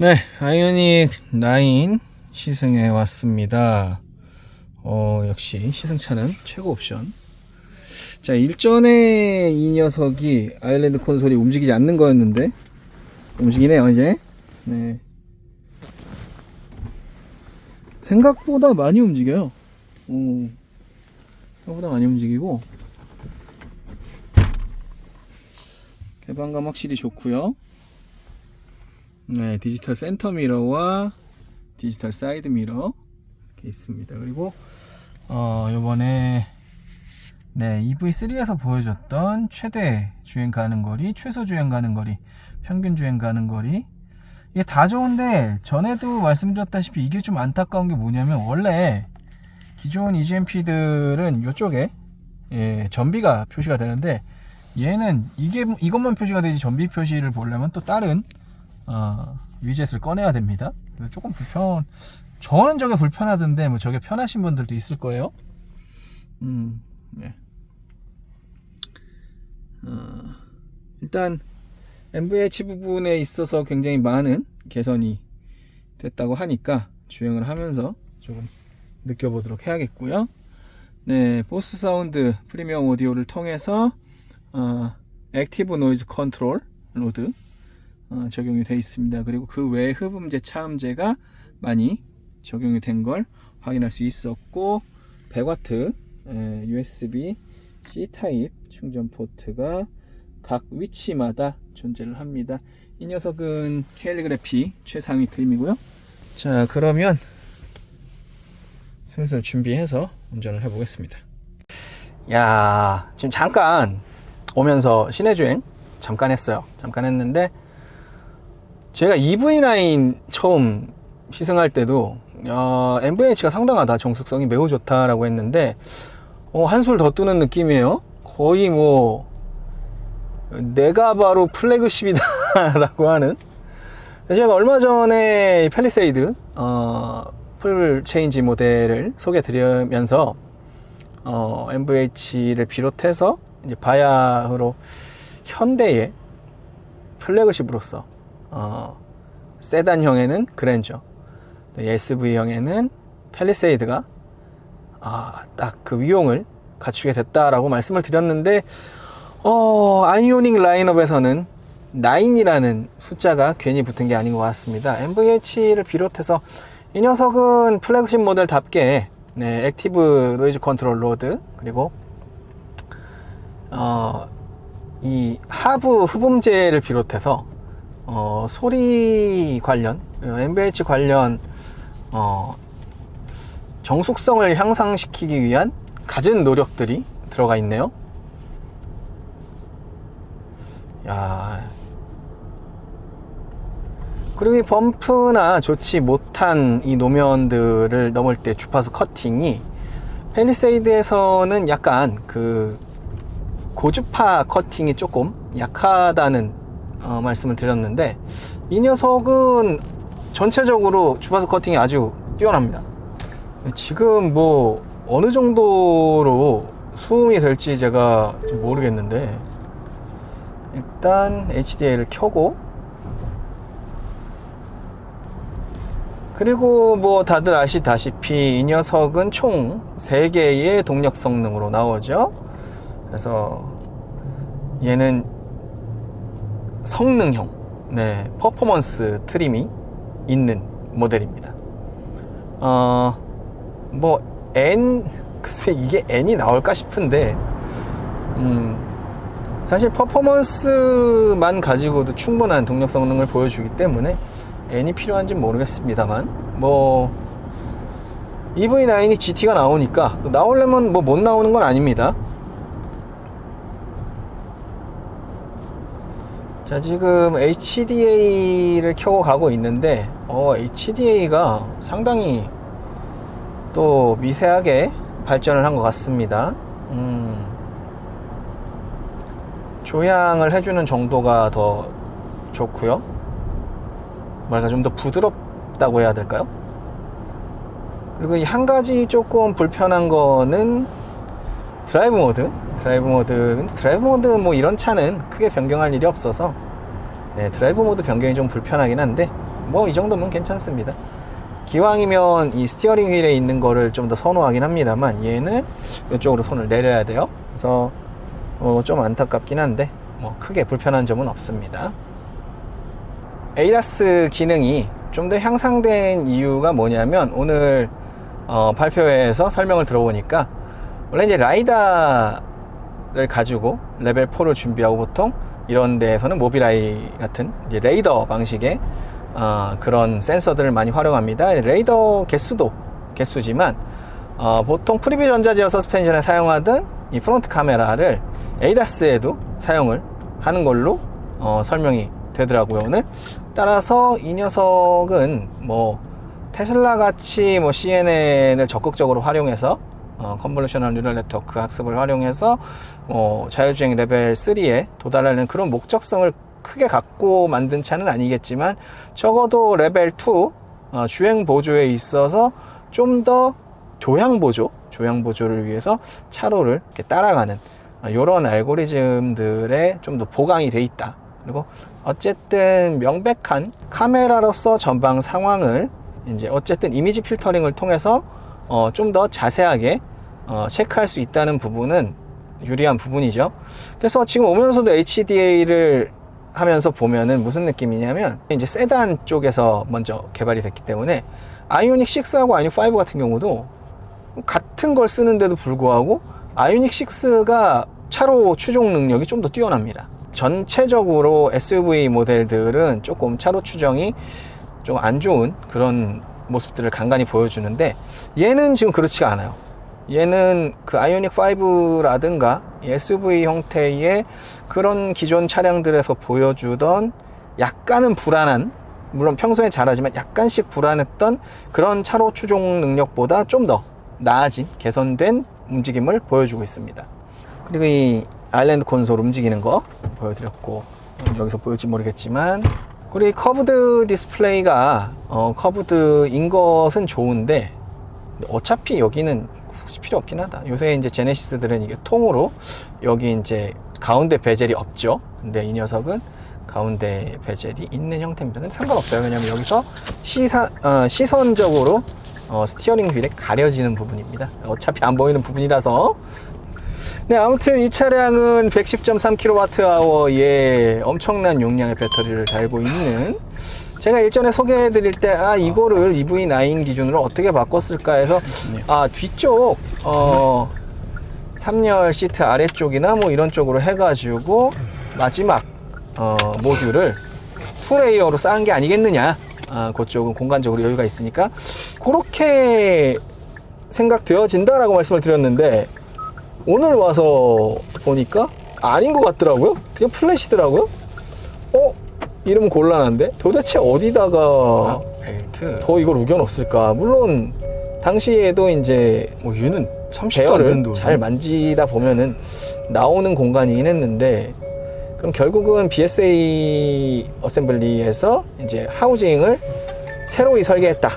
네, 아이오닉 9 시승해 왔습니다. 역시 시승차는 최고 옵션. 자, 일전에 이 녀석이 아일랜드 콘솔이 움직이지 않는 거였는데 움직이네요 이제. 네, 생각보다 많이 움직여요. 생각보다 많이 움직이고 개방감 확실히 좋고요. 네, 디지털 센터 미러와 디지털 사이드 미러 이렇게 있습니다. 그리고 요번에 EV3에서 보여줬던 최대 주행 가는 거리, 최소 주행 가는 거리, 평균 주행 가는 거리, 이게 다 좋은데 전에도 말씀드렸다시피 이게 좀 안타까운 게 뭐냐면, 원래 기존 EGMP들은 이쪽에 전비가 표시가 되는데, 얘는 이것만 표시가 되지 전비 표시를 보려면 또 다른 위젯을 꺼내야 됩니다. 그래서 조금 저는 저게 불편하던데 뭐 저게 편하신 분들도 있을 거예요. 네. 일단 MVH 부분에 있어서 굉장히 많은 개선이 됐다고 하니까 주행을 하면서 조금 느껴보도록 해야겠고요. 네, 보스 사운드 프리미엄 오디오를 통해서 액티브 노이즈 컨트롤 로드 적용이 되어 있습니다. 그리고 그 외에 흡음재, 차음재가 많이 적용이 된 걸 확인할 수 있었고, 100W USB C 타입 충전 포트가 각 위치마다 존재를 합니다. 이 녀석은 캘리그래피 최상위 트림이고요. 자, 그러면 슬슬 준비해서 운전을 해보겠습니다. 야, 지금 잠깐 오면서 시내주행 잠깐 했어요. 잠깐 했는데, 제가 EV9 처음 시승할 때도 MVH가 상당하다, 정숙성이 매우 좋다라고 했는데, 한술 더 뜨는 느낌이에요. 거의 뭐 내가 바로 플래그십이다 라고 하는. 제가 얼마 전에 팰리세이드 풀 체인지 모델을 소개해 드리면서 MVH를 비롯해서 이제 바야흐로 현대의 플래그십으로서 세단형에는 그랜저, SUV형에는 팰리세이드가 딱 그 위용을 갖추게 됐다라고 말씀을 드렸는데, 아이오닉 라인업에서는 9이라는 숫자가 괜히 붙은 게 아닌 것 같습니다. MVH를 비롯해서 이 녀석은 플래그십 모델답게 액티브 노이즈 컨트롤 로드, 그리고 이 하부 흡음재를 비롯해서 소리 관련, MVH 관련 정숙성을 향상시키기 위한 갖은 노력들이 들어가 있네요. 야, 그리고 이 범프나 좋지 못한 이 노면들을 넘을 때 주파수 커팅이 팰리세이드에서는 약간 그 고주파 커팅이 조금 약하다는 말씀을 드렸는데, 이 녀석은 전체적으로 주파수 커팅이 아주 뛰어납니다. 지금 뭐 어느 정도로 수음이 될지 제가 좀 모르겠는데, 일단 HDA를 켜고, 그리고 뭐 다들 아시다시피 이 녀석은 총 3개의 동력 성능으로 나오죠. 그래서 얘는 성능형, 퍼포먼스 트림이 있는 모델입니다. 글쎄 이게 N이 나올까 싶은데, 사실 퍼포먼스만 가지고도 충분한 동력 성능을 보여주기 때문에 N이 필요한지는 모르겠습니다만, EV9이 GT가 나오니까 나오려면 못 나오는 건 아닙니다. 자, 지금 HDA를 켜고 가고 있는데, HDA가 상당히 또 미세하게 발전을 한 것 같습니다. 조향을 해주는 정도가 더 좋고요. 뭐랄까 좀 더 부드럽다고 해야 될까요? 그리고 이 한 가지 조금 불편한 거는 드라이브 모드. 드라이브 모드 뭐 이런 차는 크게 변경할 일이 없어서 드라이브 모드 변경이 좀 불편하긴 한데, 뭐 이 정도면 괜찮습니다. 기왕이면 이 스티어링 휠에 있는 거를 좀 더 선호하긴 합니다만 얘는 이쪽으로 손을 내려야 돼요. 그래서 좀 안타깝긴 한데 뭐 크게 불편한 점은 없습니다. ADAS 기능이 좀 더 향상된 이유가 뭐냐면 오늘 발표회에서 설명을 들어보니까 원래 이제 라이다를 가지고 레벨 4를 준비하고 보통 이런 데에서는 모빌아이 같은 이제 레이더 방식의 그런 센서들을 많이 활용합니다. 레이더 개수지만 보통 프리뷰 전자제어 서스펜션에 사용하던 이 프론트 카메라를 ADAS에도 사용을 하는 걸로 설명이 되더라고요 오늘. 따라서 이 녀석은 뭐 테슬라 같이 뭐 CNN을 적극적으로 활용해서 컨볼루셔널 뉴럴 네트워크 학습을 활용해서 자율주행 레벨 3에 도달하는 그런 목적성을 크게 갖고 만든 차는 아니겠지만 적어도 레벨 2 주행 보조에 있어서 좀 더 조향 보조를 위해서 차로를 이렇게 따라가는 이런 알고리즘들에 좀 더 보강이 돼 있다. 그리고 어쨌든 명백한 카메라로서 전방 상황을 이제 어쨌든 이미지 필터링을 통해서 좀 더 자세하게 체크할 수 있다는 부분은 유리한 부분이죠. 그래서 지금 오면서도 HDA를 하면서 보면은 무슨 느낌이냐면 이제 세단 쪽에서 먼저 개발이 됐기 때문에 아이오닉 6하고 아이오닉 5 같은 경우도 같은 걸 쓰는데도 불구하고 아이오닉 6가 차로 추종 능력이 좀 더 뛰어납니다. 전체적으로 SUV 모델들은 조금 차로 추정이 좀 안 좋은 그런 모습들을 간간히 보여주는데 얘는 지금 그렇지가 않아요. 얘는 그 아이오닉 5라든가 SUV 형태의 그런 기존 차량들에서 보여주던 약간은 불안한, 물론 평소에 잘하지만 약간씩 불안했던 그런 차로 추종 능력보다 좀 더 나아진 개선된 움직임을 보여주고 있습니다. 그리고 이 아일랜드 콘솔 움직이는 거 보여드렸고, 여기서 보일지 모르겠지만 그리고 이 커브드 디스플레이가 커브드인 것은 좋은데 어차피 여기는 굳이 필요 없긴 하다. 요새 이제 제네시스들은 이게 통으로 여기 이제 가운데 베젤이 없죠. 근데 이 녀석은 가운데 베젤이 있는 형태입니다. 근데 상관없어요. 왜냐면 여기서 시선적으로 스티어링 휠에 가려지는 부분입니다. 어차피 안 보이는 부분이라서. 네, 아무튼 이 차량은 110.3kWh의 엄청난 용량의 배터리를 달고 있는, 제가 일전에 소개해 드릴 때 이거를 EV9 기준으로 어떻게 바꿨을까 해서 뒤쪽 3열 시트 아래쪽이나 뭐 이런 쪽으로 해가지고 마지막 모듈을 2레이어로 쌓은 게 아니겠느냐. 그쪽은 공간적으로 여유가 있으니까 그렇게 생각되어진다라고 말씀을 드렸는데 오늘 와서 보니까 아닌 것 같더라고요. 그냥 플랫이더라고요. 이러면 곤란한데 도대체 어디다가 벨트 더 이걸 우겨 넣었을까. 물론 당시에도 이제 얘는 30도 잘 만지다 보면은 나오는 공간이긴 했는데, 그럼 결국은 BSA 어셈블리에서 이제 하우징을 새로이 설계했다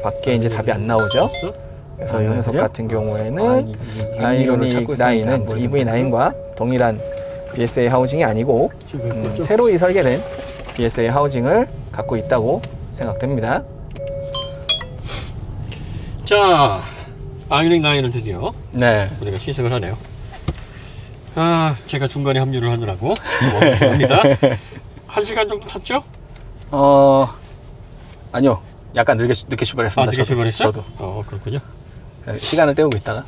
밖에 이제 답이 안 나오죠. 그래서 이 녀석 같은 경우에는 아이오닉 9는 EV9과 동일한 BSA 하우징이 아니고 새로이 설계된 BSA 하우징을 갖고 있다고 생각됩니다. 자, 아이오닉 9을 드디어 우리가 시승을 하네요. 제가 중간에 합류를 하느라고 죄송합니다. 1시간 정도 탔죠? 아니요, 약간 늦게 출발했습니다. 늦게 출발했어요? 저도. 그렇군요. 시간을 때우고 있다가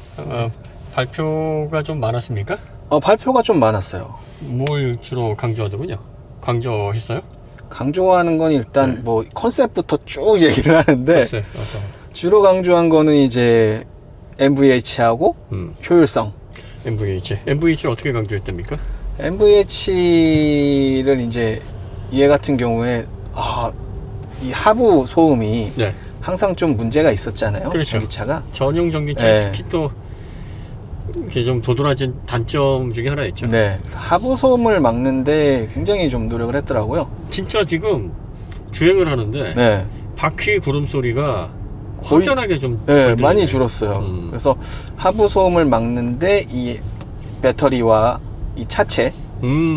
발표가 좀 많았습니까? 발표가 좀 많았어요. 뭘 주로 강조하더군요. 강조했어요? 강조하는 건 일단 뭐 컨셉부터 쭉 얘기를 하는데 주로 강조한 거는 이제 NVH하고 효율성. NVH를 어떻게 강조했답니까? NVH를 이제 얘 같은 경우에 이 하부 소음이 항상 좀 문제가 있었잖아요. 그렇죠. 전기차가. 전용 전기차 특히 또 이게 좀 도드라진 단점 중에 하나였죠. 네. 하부 소음을 막는데 굉장히 좀 노력을 했더라고요. 진짜 지금 주행을 하는데 바퀴 구름 소리가 확연하게 좀 많이 줄었어요. 그래서 하부 소음을 막는데 이 배터리와 이 차체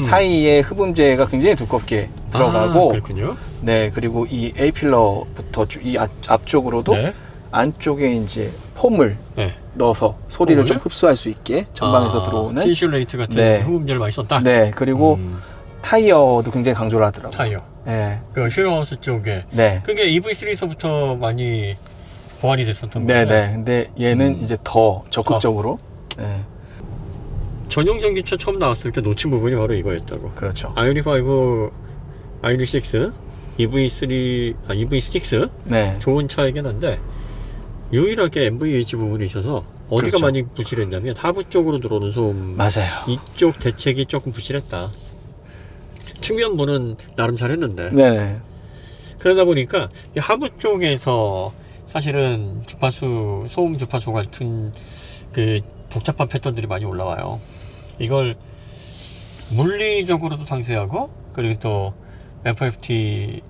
사이에 흡음재가 굉장히 두껍게 들어가고, 그렇군요. 네, 그리고 이 A 필러부터 이 앞쪽으로도 네. 안쪽에 이제 폼을 네. 넣어서 소리를 폼을? 좀 흡수할 수 있게 전방에서 들어오는. 신슐레이트 같은 네. 흡음재를 많이 썼다. 네, 그리고 음, 타이어도 굉장히 강조를 하더라고요. 타이어. 네, 그 휠하우스 쪽에. 네, 그게 EV3에서부터 많이 보완이 됐었던 네, 건데. 네. 근데 얘는 이제 더 적극적으로. 네, 전용 전기차 처음 나왔을 때 놓친 부분이 바로 이거였다고. 그렇죠. 아이오닉 5, 아이오닉 6, EV6 네, 좋은 차이긴 한데 유일하게 MVH 부분이 있어서 어디가 그렇죠. 많이 부실했냐면 하부 쪽으로 들어오는 소음, 맞아요. 이쪽 대책이 조금 부실했다. 측면부는 나름 잘했는데 네, 그러다 보니까 이 하부 쪽에서 사실은 주파수, 소음 주파수 같은 그 복잡한 패턴들이 많이 올라와요. 이걸 물리적으로도 상쇄하고 그리고 또 FFT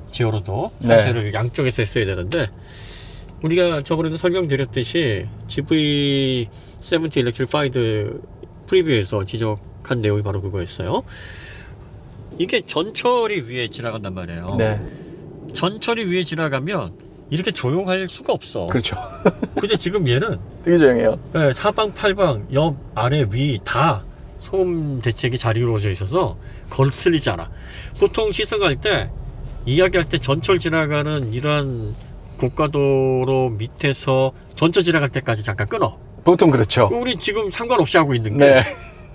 제어로도 네. 상쇄를 양쪽에서 했어야 되는데 우리가 저번에도 설명드렸듯이 GV70 일렉트리파이드 프리뷰에서 지적한 내용이 바로 그거였어요. 이게 전철이 위에 지나간단 말이에요. 네, 전철이 위에 지나가면 이렇게 조용할 수가 없어. 그렇죠. 근데 지금 얘는 되게 조용해요. 네, 사방 팔방 옆 아래 위 다 소음 대책이 잘 이루어져 있어서 거슬리지 않아. 보통 시승할 때 이야기할 때 전철 지나가는 이러한 고가도로 밑에서 전철 지나갈 때까지 잠깐 끊어. 보통 그렇죠. 우리 지금 상관없이 하고 있는 게 네.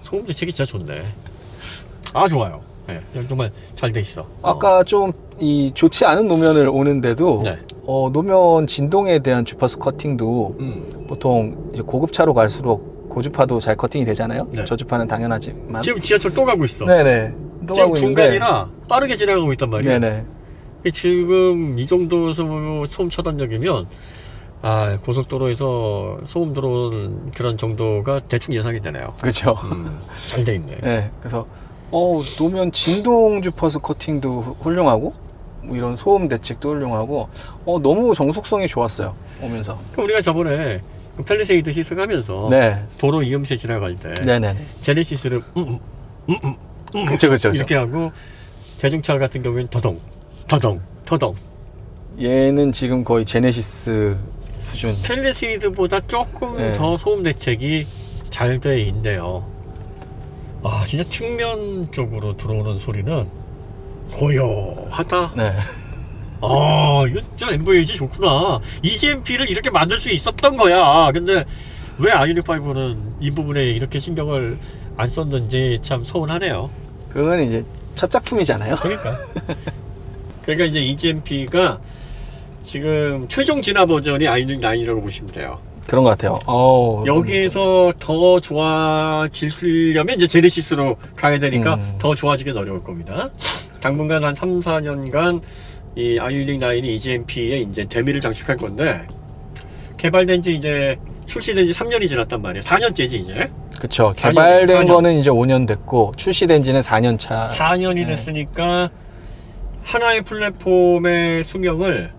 소음 대책이 진짜 좋네. 아 좋아요. 네, 정말 잘 돼 있어. 아까 좀 이 좋지 않은 노면을 오는데도 네. 노면 진동에 대한 주파수 커팅도 보통 이제 고급차로 갈수록 고주파도 잘 커팅이 되잖아요. 네. 저주파는 당연하지만. 지금 지하철 또 가고 있어. 네네. 또 지금 가고 있는데. 중간이라 빠르게 지나가고 있단 말이야. 네네. 지금 이 정도 소음 차단력이면 고속도로에서 소음 들어오는 그런 정도가 대충 예상이 되네요. 그렇죠. 잘 돼 있네. 네. 그래서 노면 진동 주파수 커팅도 훌륭하고 뭐 이런 소음 대책도 훌륭하고 너무 정숙성이 좋았어요. 오면서. 우리가 저번에 팰리세이드 시승하면서 네. 도로 이음새 지나갈 때 네네. 제네시스를 그쵸. 이렇게 하고 대중차 같은 경우에는 더덩 얘는 지금 거의 제네시스 수준. 팰리세이드보다 조금 네. 더 소음 대책이 잘 돼 있네요. 진짜 측면 쪽으로 들어오는 소리는 고요하다. 네. 이거 진짜 MVH 좋구나. EGMP를 이렇게 만들 수 있었던 거야. 근데 왜 아이오닉 5는 이 부분에 이렇게 신경을 안 썼는지 참 서운하네요. 그건 이제 첫 작품이잖아요. 그러니까 이제 EGMP가 지금 최종 진화 버전이 아이오닉 9이라고 보시면 돼요. 그런 것 같아요. 여기에서 더 좋아지려면 이제 제네시스로 가야 되니까 더 좋아지긴 어려울 겁니다. 당분간 한 3, 4년간 이 아이오닉 9이 EGMP에 이제 대미를 장식할 건데 개발된 지 이제 출시된 지 3년이 지났단 말이에요. 4년째지 이제. 그쵸. 4년, 개발된 4년. 거는 이제 5년 됐고 출시된 지는 4년 차. 4년이 네. 됐으니까 하나의 플랫폼의 수명을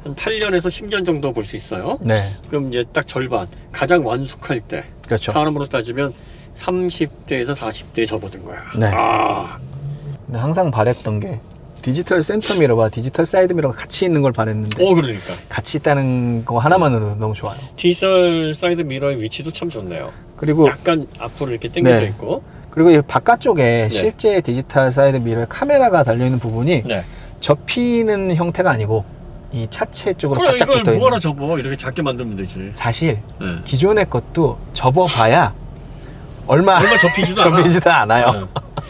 한 8년에서 10년 정도 볼 수 있어요. 네. 그럼 이제 딱 절반, 가장 완숙할 때 그렇죠. 사람으로 따지면 30대에서 40대에 접어든 거야. 네. 근데 항상 바랬던 게 디지털 센터 미러와 디지털 사이드 미러가 같이 있는 걸 바랬는데 그러니까 같이 있다는 거 하나만으로도 너무 좋아요. 디지털 사이드 미러의 위치도 참 좋네요. 그리고 약간 앞으로 이렇게 당겨져 네. 있고. 그리고 이 바깥쪽에 네. 실제 디지털 사이드 미러에 카메라가 달려있는 부분이 네. 접히는 형태가 아니고 이 차체 쪽으로 그래, 바짝 이걸 붙어 있는. 뭐하러 접어? 이렇게 작게 만들면 되지. 사실 네. 기존의 것도 접어봐야 얼마 접히지도 않아. 접히지도 않아요. 네.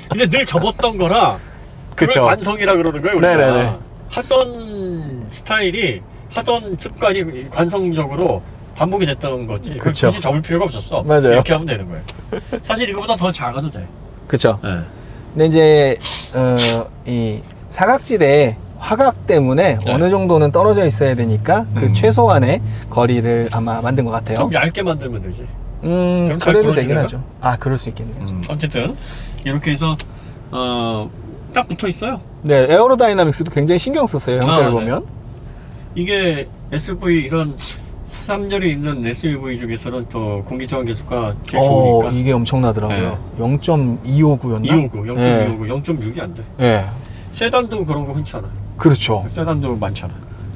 근데 늘 접었던 거라 그걸 그쵸. 관성이라 그러는 거예요. 우리가. 네네네. 하던 스타일이 하던 습관이 관성적으로 반복이 됐던 거지. 그걸 그쵸. 굳이 접을 필요가 없었어. 맞아요. 이렇게 하면 되는 거예요. 사실 이거보다 더 작아도 돼. 그쵸. 네. 근데 이제 이 사각지대 화각 때문에 네. 어느 정도는 떨어져 있어야 되니까 그 최소한의 거리를 아마 만든 것 같아요. 좀 얇게 만들면 되지. 잘 그래도 되긴 부러지려나? 하죠. 그럴 수 있겠네요. 어쨌든 이렇게 해서 딱 붙어 있어요. 네, 에어로다이나믹스도 굉장히 신경 썼어요. 형태를 네. 보면. 이게 SV 이런 3열이 있는 SUV 중에서는 또 공기저항 계수가 제일 좋으니까. 이게 엄청나더라고요. 0.259였나? 259, 0.259, 0.6이 안 돼. 네. 세단도 그런 거 흔치 않아. 그렇죠. 세단도 많잖아.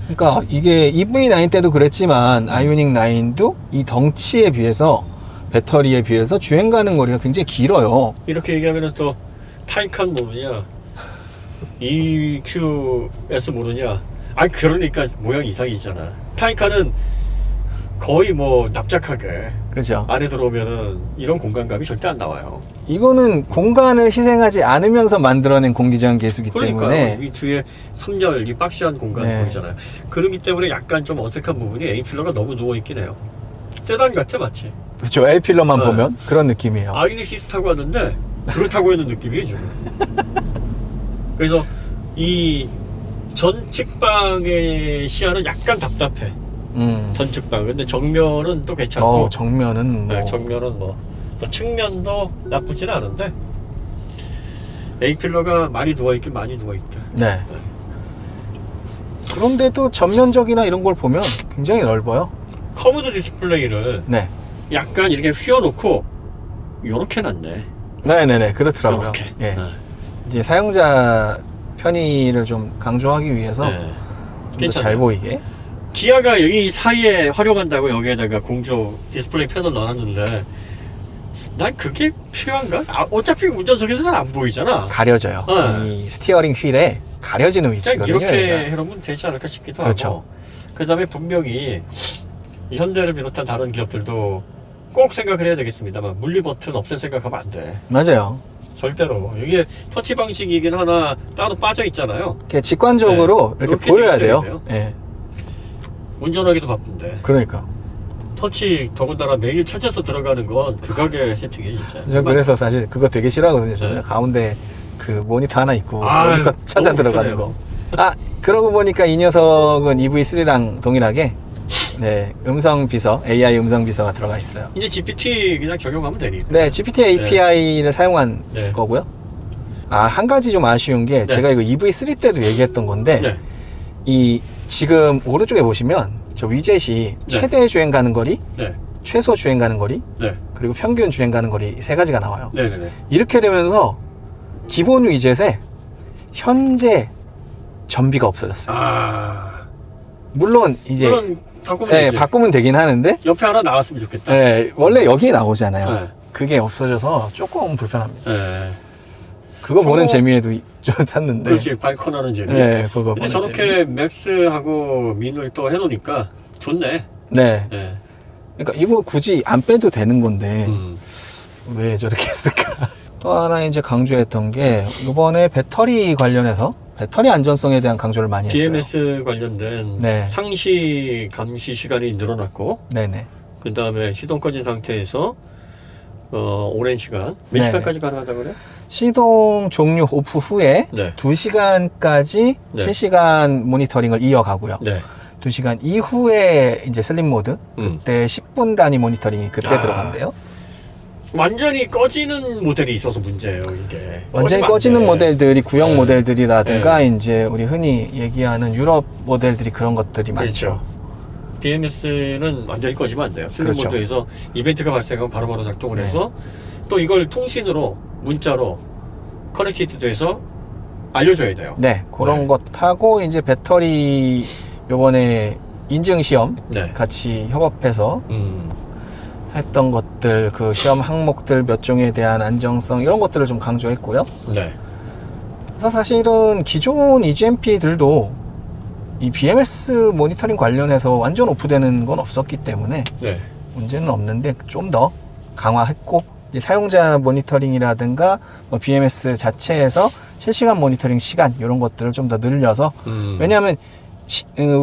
그러니까 이게 EV9 때도 그랬지만 아이오닉 9도 이 덩치에 비해서 배터리에 비해서 주행 가는 거리가 굉장히 길어요. 이렇게 얘기하면은 또 타이칸 모르냐, EQS 모르냐. 아니 그러니까 모양 이상이잖아. 타이칸은 거의 뭐 납작하게 그렇죠. 안에 들어오면은 이런 공간감이 절대 안 나와요. 이거는 공간을 희생하지 않으면서 만들어낸 공기저항 계수기 그러니까 때문에 이 뒤에 3열 이 박시한 공간 네. 보이잖아요. 그러기 때문에 약간 좀 어색한 부분이 A필러가 너무 누워있긴 해요. 세단 같아 마치. 그렇죠. A필러만 네. 보면 그런 느낌이에요. 아이리시스 타고 왔는데 그걸 타고 있는 느낌이에요 지금. 그래서 이 전측방의 시야는 약간 답답해. 전측방. 근데 정면은 또 괜찮고. 정면은 뭐 네, 정면은 뭐. 또 측면도 나쁘진 않은데 A필러가 많이 누워있긴 많이 누워있다. 네. 그런데도 전면적이나 이런 걸 보면 굉장히 넓어요. 커브드 디스플레이를 네. 약간 이렇게 휘어놓고 요렇게 놨네. 네네네. 그렇더라고요. 요렇게. 예. 네. 이제 사용자 편의를 좀 강조하기 위해서 네. 좀 더 괜찮아요. 잘 보이게. 기아가 여기 사이에 활용한다고 여기에다가 공조 디스플레이 패널 넣어놨는데 난 그게 필요한가? 어차피 운전석에서 잘 안 보이잖아. 가려져요. 네. 이 스티어링 휠에 가려지는 그냥 위치거든요. 이렇게 여기가. 해놓으면 되지 않을까 싶기도 그렇죠. 하고. 그 다음에 분명히 이 현대를 비롯한 다른 기업들도 꼭 생각을 해야 되겠습니다만 물리 버튼 없앨 생각하면 안 돼. 맞아요. 절대로. 이게 터치 방식이긴 하나 따로 빠져 있잖아요. 이렇게 직관적으로 네. 이렇게 이렇게 보여야 돼 있어야 돼요. 돼요. 예. 운전하기도 바쁜데. 그러니까. 터치 더군다나 매일 찾아서 들어가는 건 극악의 세팅이에요 진짜. 저 그래서 사실 그거 되게 싫어하거든요. 저는 네. 가운데 그 모니터 하나 있고 아, 여기서 찾아 너무 들어가는 불편해요. 거. 아, 그러고 보니까 이 녀석은 EV3랑 동일하게 네, 음성 비서, AI 음성 비서가 들어가 있어요. 이제 GPT 그냥 적용하면 되니까. 네, GPT API를 사용한 네. 거고요. 아, 한 가지 좀 아쉬운 게 네. 제가 이거 EV3 때도 얘기했던 건데 네. 이 지금 오른쪽에 보시면 저 위젯이 네. 최대 주행 가는 거리, 네. 최소 주행 가는 거리, 네. 그리고 평균 주행 가는 거리 세 가지가 나와요. 네네네. 이렇게 되면서 기본 위젯에 현재 전비가 없어졌어요. 아. 물론 이제 물론 바꾸면 네, 되지. 바꾸면 되긴 하는데 옆에 하나 나왔으면 좋겠다. 네, 원래 여기에 나오잖아요. 네. 그게 없어져서 조금 불편합니다. 네. 그거 저거- 보는 재미에도 좀 탔는데. 그렇지 발컨하는 재미. 네, 그거 근데 보는 저렇게 맥스하고 민을 또 해놓으니까 좋네. 네. 네. 그러니까 이거 굳이 안 빼도 되는 건데 음. 왜 저렇게 했을까? 또 하나 이제 강조했던 게 이번에 배터리 관련해서 배터리 안전성에 대한 강조를 많이 했어요. BMS 관련된 네. 상시 감시 시간이 늘어났고, 네네. 그 다음에 시동 꺼진 상태에서 오랜 시간 몇 네. 시간까지 가능하다고 그래? 시동 종료 오프 후에 네. 2시간까지 네. 실시간 모니터링을 이어가고요. 네. 2시간 이후에 이제 슬림 모드 그때 10분 단위 모니터링이 그때 아. 들어간대요. 완전히 꺼지는 모델이 있어서 문제예요 이게. 완전히 꺼지면 안 꺼지는 돼. 모델들이 구형 네. 모델들이라든가 이제 우리 흔히 얘기하는 유럽 모델들이 그런 것들이 많죠. 그렇죠. BMS는 완전히 꺼지면 안 돼요. 슬림 그렇죠. 모드에서 이벤트가 발생하면 바로바로 작동을 네. 해서 또 이걸 통신으로 문자로 커넥티드 돼서 알려줘야 돼요. 네, 그런 네. 것 하고 이제 배터리 요번에 인증 시험 네. 같이 협업해서 했던 것들 그 시험 항목들 몇 종에 대한 안정성 이런 것들을 좀 강조했고요. 네. 그래서 사실은 기존 EGMP들도 이 BMS 모니터링 관련해서 완전 오프되는 건 없었기 때문에 네. 문제는 없는데 좀 더 강화했고 이제 사용자 모니터링이라든가 뭐 BMS 자체에서 실시간 모니터링 시간 이런 것들을 좀 더 늘려서 왜냐하면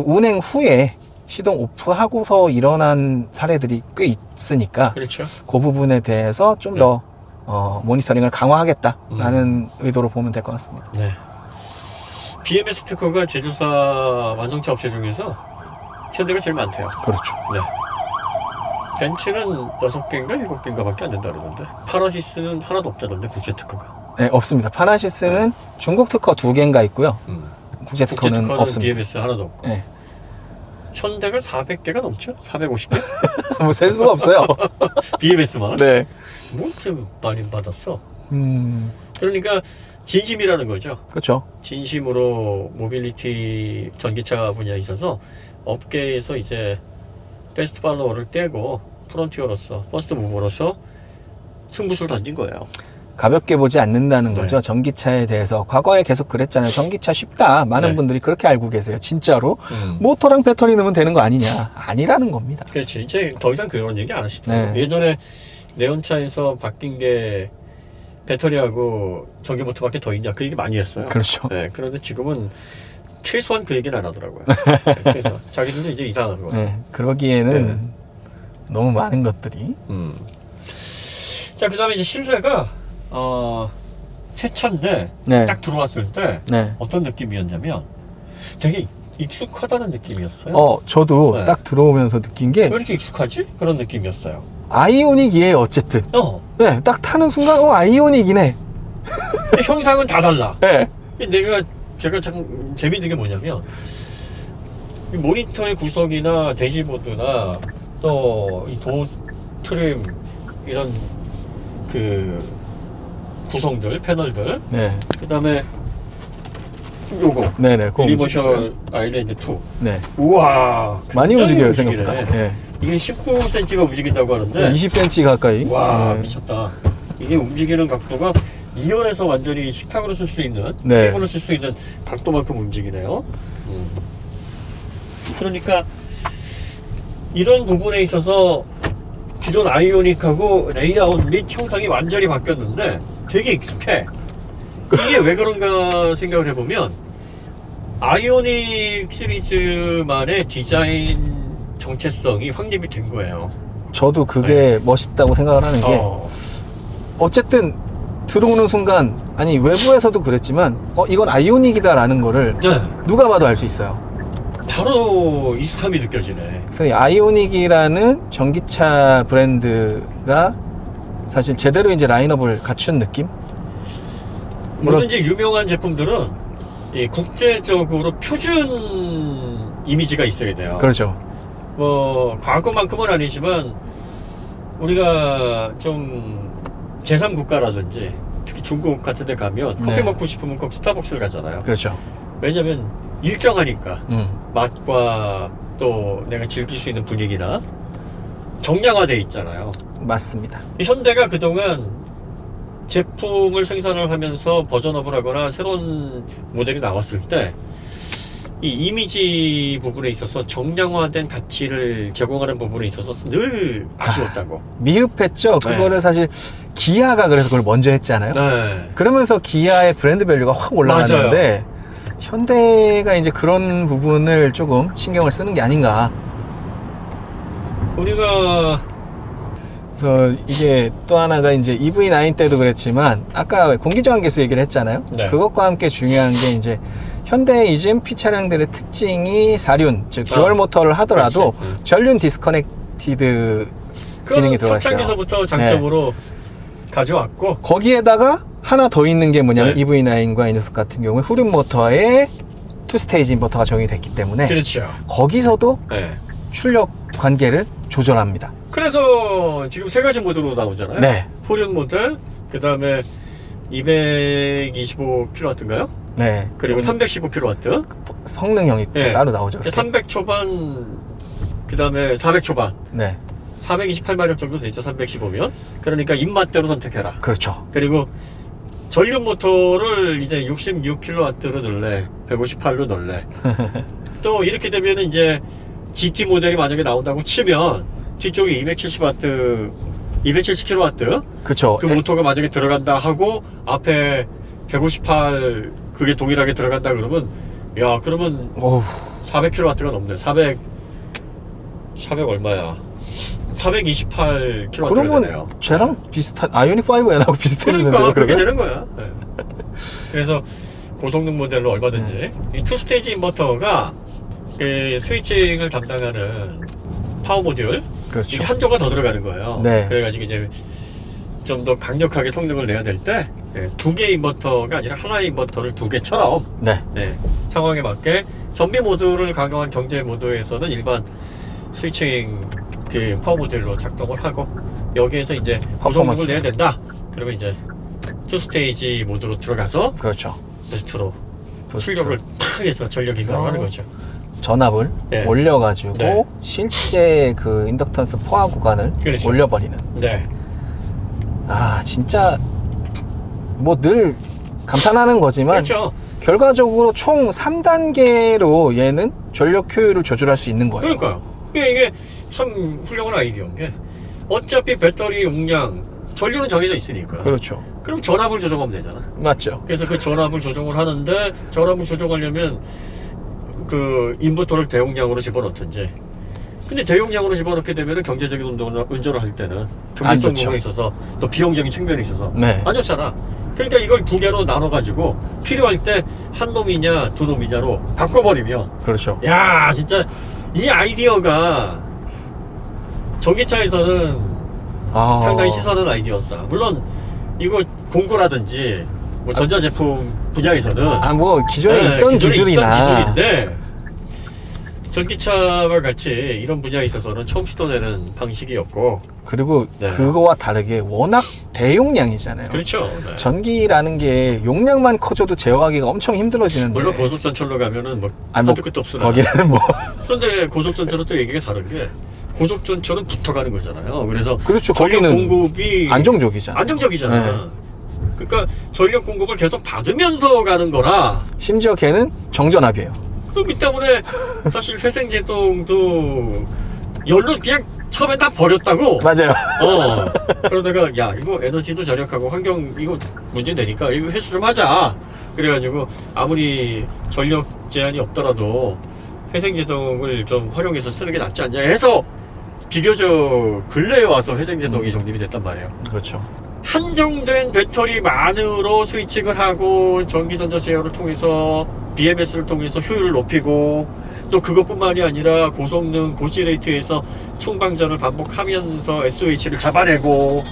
운행 후에 시동 오프하고서 일어난 사례들이 꽤 있으니까 그렇죠. 그 부분에 대해서 좀 더 모니터링을 강화하겠다라는 의도로 보면 될 것 같습니다. 네. BMS 특허가 제조사 완성차 업체 중에서 현대가 제일 많대요. 그렇죠. 네. 벤츠는 6개인가 7개인가 밖에 안 된다 그러던데. 파라시스는 하나도 없다던데 국제 특허가. 네, 없습니다. 파나시스는 중국 특허 2개인가 있고요. 국제 국제 특허는 특허는 없습니다. BMS 하나도 없고. 네. 현대가 400개가 넘죠? 450개? 뭐 셀 수가 없어요. BMS만? 네. 뭐 이렇게 많이 받았어? 음, 그러니까 진심이라는 거죠. 그렇죠. 진심으로 모빌리티 전기차 분야에 있어서 업계에서 이제 베스트 팔로워를 떼고 프론티어로서 퍼스트 무버로서 승부수를 던진 거예요. 가볍게 보지 않는다는 네. 거죠. 전기차에 대해서. 과거에 계속 그랬잖아요. 전기차 쉽다. 많은 네. 분들이 그렇게 알고 계세요. 진짜로. 모터랑 배터리 넣으면 되는 거 아니냐. 아니라는 겁니다. 그렇지. 이제 더 이상 그런 얘기 안 하시더라고요. 네. 예전에 네온차에서 바뀐 게 배터리하고 전기모터밖에 더 있냐 그 얘기 많이 했어요. 그렇죠. 네, 그런데 지금은 최소한 그 얘기는 안 하더라고요. 네, 최소한. 자기들도 이제 이상한 거죠. 네. 그러기에는 네. 너무 많은 것들이. 자, 그 다음에 이제 실내가 새 차인데 네. 딱 들어왔을 때 네. 어떤 느낌이었냐면 되게 익숙하다는 느낌이었어요. 저도 네. 딱 들어오면서 느낀 게 왜 이렇게 익숙하지? 그런 느낌이었어요. 아이오닉이에요, 어쨌든. 네. 딱 타는 순간, 아이오닉이네. 근데 형상은 다 달라. 네. 제가 참 재밌는 게 뭐냐면 이 모니터의 구성이나 대시보드나 또 이 도 트림 이런 그 구성들 패널들 네. 그 다음에 요거 네네. 유니버셜 아일랜드 2 네. 우와 많이 굉장히 움직여요, 움직이네. 생각보다. 네. 이게 19cm가 움직인다고 하는데 20cm 가까이. 와 네. 미쳤다. 이게 움직이는 각도가 2열에서 완전히 식탁으로 쓸 수 있는 네. 테이블로 쓸 수 있는 각도만큼 움직이네요. 그러니까 이런 부분에 있어서 기존 아이오닉하고 레이아웃 및 형상이 완전히 바뀌었는데 되게 익숙해. 이게 왜 그런가 생각을 해보면 아이오닉 시리즈만의 디자인 정체성이 확립이 된 거예요. 저도 그게 멋있다고 생각을 하는 게 어쨌든 들어오는 순간 아니 외부에서도 그랬지만 이건 아이오닉이다라는 거를 네. 누가 봐도 알 수 있어요. 바로 익숙함이 느껴지네. 그래서 이 아이오닉이라는 전기차 브랜드가 사실 제대로 이제 라인업을 갖춘 느낌? 뭐든지 유명한 제품들은 이 국제적으로 표준 이미지가 있어야 돼요. 그렇죠. 뭐 과거만큼은 아니지만 우리가 좀 제3국가라든지 특히 중국 같은 데 가면 커피 네. 먹고 싶으면 꼭 스타벅스를 가잖아요. 그렇죠. 왜냐면 일정하니까 음. 맛과 또 내가 즐길 수 있는 분위기나 정량화돼 있잖아요. 맞습니다. 현대가 그동안 제품을 생산을 하면서 버전업을 하거나 새로운 모델이 나왔을 때 이 이미지 부분에 있어서 정량화된 가치를 제공하는 부분에 있어서 늘 아쉬웠다고. 미흡했죠. 네. 그거를 사실 기아가 그래서 그걸 먼저 했잖아요. 네. 그러면서 기아의 브랜드 밸류가 확 올라갔는데 현대가 이제 그런 부분을 조금 신경을 쓰는 게 아닌가. 우리가 그래서 이게 또 하나가 이제 EV9 때도 그랬지만 아까 공기저항계수 얘기를 했잖아요. 네. 그것과 함께 중요한 게 이제 현대 EGMP 차량들의 특징이 사륜, 즉 듀얼 모터를 하더라도 그렇지. 전륜 디스커넥티드 기능이 들어가 있어요. 첫장에서부터 장점으로 가져왔고 거기에다가 하나 더 있는 게 뭐냐면 네. EV9과 이 녀석 같은 경우에 후륜 모터에 투스테이지 인버터가 적용이 됐기 때문에 그렇죠. 거기서도 네. 출력 관계를 조절합니다. 그래서 지금 세 가지 모드로 나오잖아요. 네. 후륜 모델, 그 다음에 225kW인가요? 네. 그리고 315kW, 성능형이 또 네. 따로 나오죠. 이렇게. 300 초반, 그 다음에 400 초반, 네. 428마력 정도 되죠. 315면. 그러니까 입맛대로 선택해라. 그렇죠. 그리고 전륜 모터를 이제 66kW로 넣을래, 158로 넣을래. 또 이렇게 되면 이제 GT 모델이 만약에 나온다고 치면 뒤쪽에 270W, 270kW 그렇죠. 그 모터가 만약에 들어간다 하고 앞에 158 그게 동일하게 들어간다 그러면 야 그러면 어우, 400kW가 넘네. 400 얼마야? 428kW 그러면 되네요. 쟤랑 비슷한 아이오닉 5N하고 비슷해지는데요. 그러니까 그렇게 그러면? 되는 거야. 네. 그래서 고성능 모델로 얼마든지 네. 이 투스테이지 인버터가 그 스위칭을 담당하는 파워 모듈 그렇죠. 이게 한 조가 더 들어가는 거예요. 네. 그래가지고 이제 좀 더 강력하게 성능을 내야 될 때 두 개의 인버터가 아니라 하나의 인버터를 두 개처럼 네. 상황에 맞게 전비 모드를 강화한 경제 모드에서는 일반 스위칭 그 파워 모듈로 작동을 하고 여기에서 이제 고성능을 퍼포먼스. 내야 된다. 그러면 이제 투스테이지 모드로 들어가서 그렇죠. 부스트로 부스트. 출력을 탁 해서 전력 이동을 하는 거죠. 전압을 네. 올려가지고 네. 실제 그 인덕턴스 포화 구간을 그렇죠. 올려버리는. 네. 아 진짜 뭐 늘 감탄하는 거지만 그렇죠. 결과적으로 총 3단계로 얘는 전력 효율을 조절할 수 있는 거예요. 그러니까요. 이게 참 훌륭한 아이디어인 게 어차피 배터리 용량 전류는 정해져 있으니까. 그렇죠. 그럼 전압을 조정하면 되잖아. 맞죠. 그래서 그 전압을 조정을 하는데 전압을 조정하려면 그 인버터를 대용량으로 집어넣든지. 근데 대용량으로 집어넣게 되면 경제적인 운전을 할 때는 경제성 좋죠. 부분에 있어서 또 비용적인 측면에 있어서 네. 안 좋잖아. 그러니까 이걸 두 개로 나눠가지고 필요할 때 한 놈이냐 두 놈이냐로 바꿔버리면 그렇죠. 야 진짜 이 아이디어가 전기차에서는 아, 상당히 신선한 아이디어였다. 물론 이거 공구라든지 뭐 전자제품 분야에서는 아, 뭐 기존에 네, 있던 기존에 기술이나 있던 기술인데 전기차와 같이 이런 분야에 있어서는 처음 시도되는 방식이었고. 그리고 네. 그거와 다르게 워낙 대용량이잖아요. 그렇죠. 네. 전기라는 게 용량만 커져도 제어하기가 엄청 힘들어지는데 물론 고속전철로 가면은 뭐 아니, 뭐 한두 끝도 없으나. 거기는 뭐 그런데 고속전철은 또 얘기가 다른 게 고속전철은 붙어가는 거잖아요. 그래서 그렇죠. 전력 거기는 공급이 안정적이잖아요. 안정적이잖아. 그러니까 전력 공급을 계속 받으면서 가는 거라. 심지어 걔는 정전압이에요. 그렇기 때문에 사실 회생제동도 열로 그냥 처음에 다 버렸다고. 맞아요. 그러다가 야 이거 에너지도 절약하고 환경 이거 문제 되니까 이거 회수 좀 하자. 그래가지고 아무리 전력 제한이 없더라도 회생제동을 좀 활용해서 쓰는 게 낫지 않냐 해서 비교적 근래에 와서 회생제동이 정립이 됐단 말이에요. 그렇죠. 한정된 배터리만으로 스위칭을 하고 전기전자 제어를 통해서 BMS를 통해서 효율을 높이고 또 그것뿐만이 아니라 고성능 고지레이트에서 충방전을 반복하면서 SOH를 잡아내고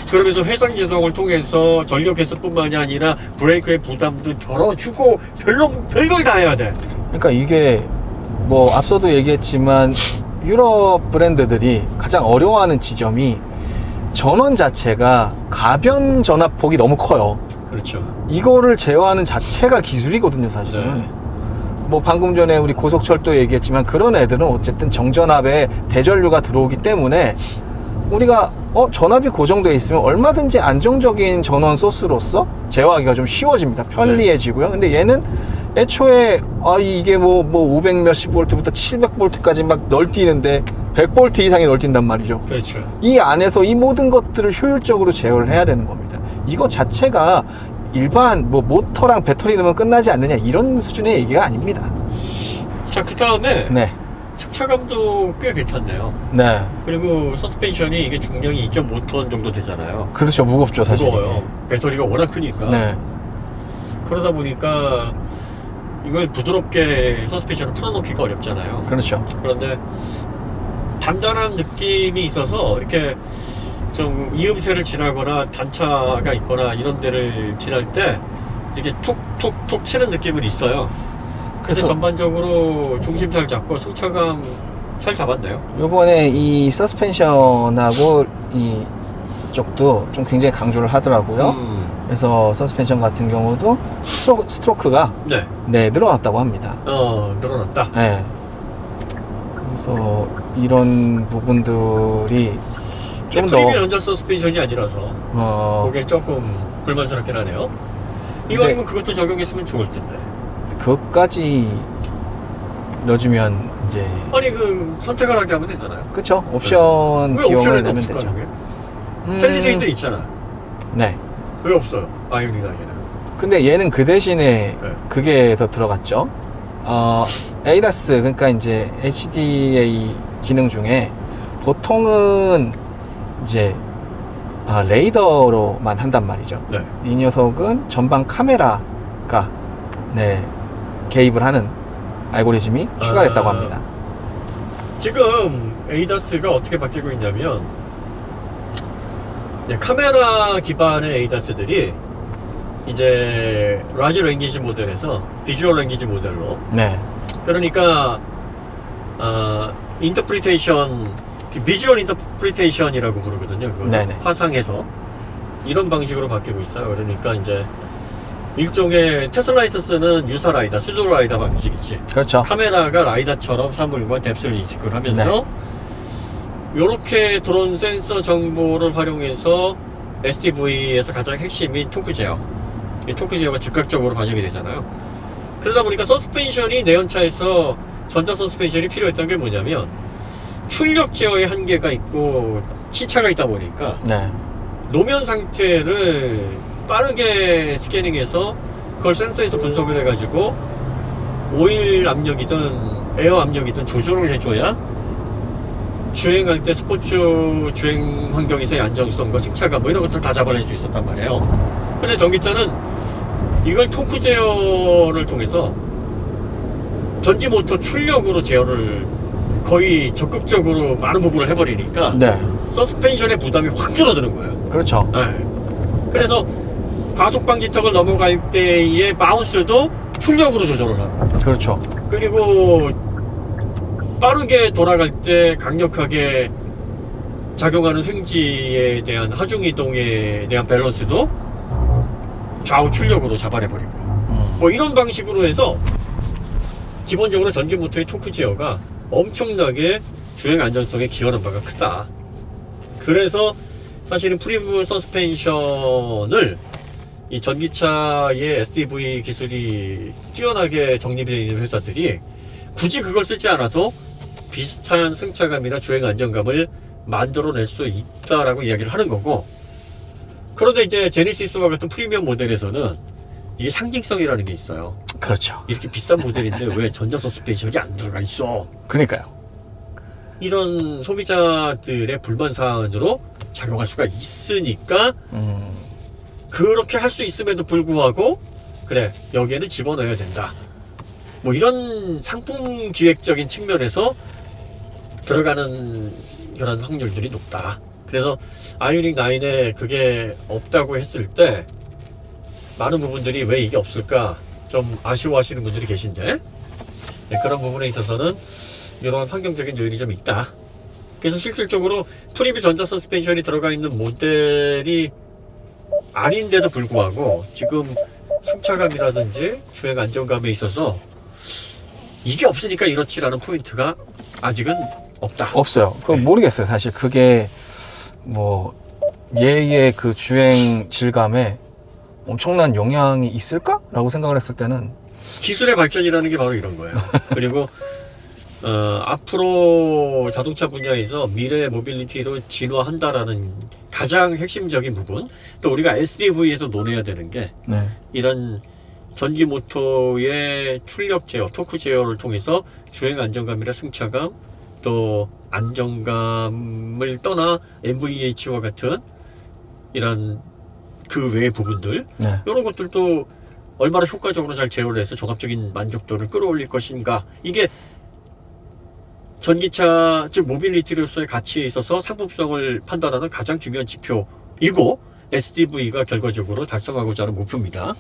그러면서 회상제동을 통해서 전력 개수뿐만이 아니라 브레이크의 부담도 덜어주고 별걸 다 해야 돼. 그러니까 이게 뭐 앞서도 얘기했지만 유럽 브랜드들이 가장 어려워하는 지점이 전원 자체가 가변 전압폭이 너무 커요. 그렇죠. 이거를 제어하는 자체가 기술이거든요, 사실은. 네. 뭐 방금 전에 우리 고속철도 얘기했지만 그런 애들은 어쨌든 정전압에 대전류가 들어오기 때문에 우리가 전압이 고정되어 있으면 얼마든지 안정적인 전원 소스로서 제어하기가 좀 쉬워집니다. 편리해지고요. 근데 얘는 애초에 이게 뭐 500 몇십 볼트부터 700 볼트까지 막 널뛰는데 100 볼트 이상이 널뛴단 말이죠. 그렇죠. 이 안에서 이 모든 것들을 효율적으로 제어를 해야 되는 겁니다. 이거 자체가 일반 뭐 모터랑 배터리 넣으면 끝나지 않느냐 이런 수준의 얘기가 아닙니다. 자, 그 다음에 네. 승차감도 꽤 괜찮네요. 네. 그리고 서스펜션이 이게 중량이 2.5톤 정도 되잖아요. 그렇죠. 무겁죠, 사실. 무거워요. 배터리가 워낙 크니까. 네. 그러다 보니까 이걸 부드럽게 서스펜션을 풀어놓기가 어렵잖아요. 그렇죠. 그런데 단단한 느낌이 있어서 이렇게 좀 이음새를 지나거나 단차가 있거나 이런 데를 지날 때 이렇게 툭툭툭 치는 느낌은 있어요. 근데 그래서 전반적으로 중심 잘 잡고 승차감 잘 잡았네요. 요번에 이 서스펜션하고 이 쪽도 좀 굉장히 강조를 하더라고요. 그래서 서스펜션 같은 경우도 스트로크가 네. 늘어났다고 합니다. 늘어났다. 네. 그래서 이런 부분들이 좀 프리미엄 더 연자 서스펜션이 아니라서 그게 조금 불만스럽긴 하네요. 이왕이면 그것도 적용했으면 좋을 텐데. 그것까지 넣어주면 이제 아니 그 선택을 하게 하면 되잖아요. 그쵸? 옵션 왜 비용을 옵션에도 내면 없을까 되죠. 그게? 펠리세이드 있잖아. 네. 왜 없어요? 아이오닉에는. 근데 얘는 그 대신에 네. 그게 더 들어갔죠. ADAS 그러니까 이제 HDA 기능 중에 보통은 이제 레이더로만 한단 말이죠. 네. 이 녀석은 전방 카메라가 개입을 하는 알고리즘이 추가됐다고 합니다. 지금 에이다스가 어떻게 바뀌고 있냐면 카메라 기반의 에이다스들이 이제 라지 랭귀지 모델에서 비주얼 랭귀지 모델로 네. 그러니까 인터프리테이션 비주얼 인터프리테이션이라고 부르거든요. 그거 네네. 화상에서 이런 방식으로 바뀌고 있어요. 그러니까 이제 일종의 테슬라에서 쓰는 유사 라이다, 수도 라이다 방식이지. 그렇죠. 카메라가 라이다처럼 사물과 뎁스를 인식을 하면서 이렇게 드론 센서 정보를 활용해서 SDV에서 가장 핵심인 토크 제어, 이 토크 제어가 즉각적으로 반영이 되잖아요. 그러다 보니까 서스펜션이 내연차에서 전자 서스펜션이 필요했던 게 뭐냐면 출력 제어의 한계가 있고 시차가 있다 보니까 네. 노면 상태를 빠르게 스캐닝해서 그걸 센서에서 분석을 해가지고 오일 압력이든 에어 압력이든 조절을 해줘야 주행할 때 스포츠 주행 환경에서의 안정성과 승차감 뭐 이런 것들 다 잡아낼 수 있었단 말이에요. 근데 전기차는 이걸 토크 제어를 통해서 전기 모터 출력으로 제어를 거의 적극적으로 많은 부분을 해버리니까 네. 서스펜션의 부담이 확 줄어드는 거예요. 그렇죠. 네. 그래서 과속 방지턱을 넘어갈 때의 바운스도 출력으로 조절을 하고, 그렇죠. 그리고 빠르게 돌아갈 때 강력하게 작용하는 횡지에 대한 하중 이동에 대한 밸런스도 좌우 출력으로 잡아내버리고, 뭐 이런 방식으로 해서 기본적으로 전기 모터의 토크 제어가 엄청나게 주행 안전성에 기여하는 바가 크다. 그래서 사실은 프리브 서스펜션을 이 전기차의 SDV 기술이 뛰어나게 정립되어 있는 회사들이 굳이 그걸 쓰지 않아도 비슷한 승차감이나 주행 안정감을 만들어낼 수 있다라고 이야기를 하는 거고, 그런데 이제 제네시스와 같은 프리미엄 모델에서는 이게 상징성이라는 게 있어요. 그렇죠. 이렇게 비싼 모델인데 왜 전자 서스펜션이 안 들어가 있어? 그러니까요. 이런 소비자들의 불만 사안으로 작용할 수가 있으니까 그렇게 할 수 있음에도 불구하고 그래 여기에는 집어넣어야 된다, 뭐 이런 상품 기획적인 측면에서 들어가는 그런 확률들이 높다. 그래서 아이오닉 9에 그게 없다고 했을 때 많은 부분들이 왜 이게 없을까 좀 아쉬워하시는 분들이 계신데, 네, 그런 부분에 있어서는 이런 환경적인 요인이 좀 있다. 그래서 실질적으로 프리뷰 전자 서스펜션이 들어가 있는 모델이 아닌데도 불구하고 지금 승차감이라든지 주행 안정감에 있어서 이게 없으니까 이렇지라는 포인트가 아직은 없다. 없어요. 그건 네. 모르겠어요. 사실 그게 뭐 얘의 그 주행 질감에 엄청난 영향이 있을까라고 생각을 했을 때는 기술의 발전이라는 게 바로 이런 거예요. 그리고 앞으로 자동차 분야에서 미래 모빌리티로 진화한다라는 가장 핵심적인 부분, 또 우리가 SDV에서 논해야 되는 게 네. 이런 전기 모터의 출력 제어, 토크 제어를 통해서 주행 안정감이나 승차감, 또 안정감을 떠나 NVH와 같은 이런 그 외의 부분들, 네. 이런 것들도 얼마나 효과적으로 잘 제어를 해서 종합적인 만족도를 끌어올릴 것인가, 이게 전기차 즉 모빌리티로서의 가치에 있어서 상품성을 판단하는 가장 중요한 지표이고 SDV가 결과적으로 달성하고자 하는 목표입니다.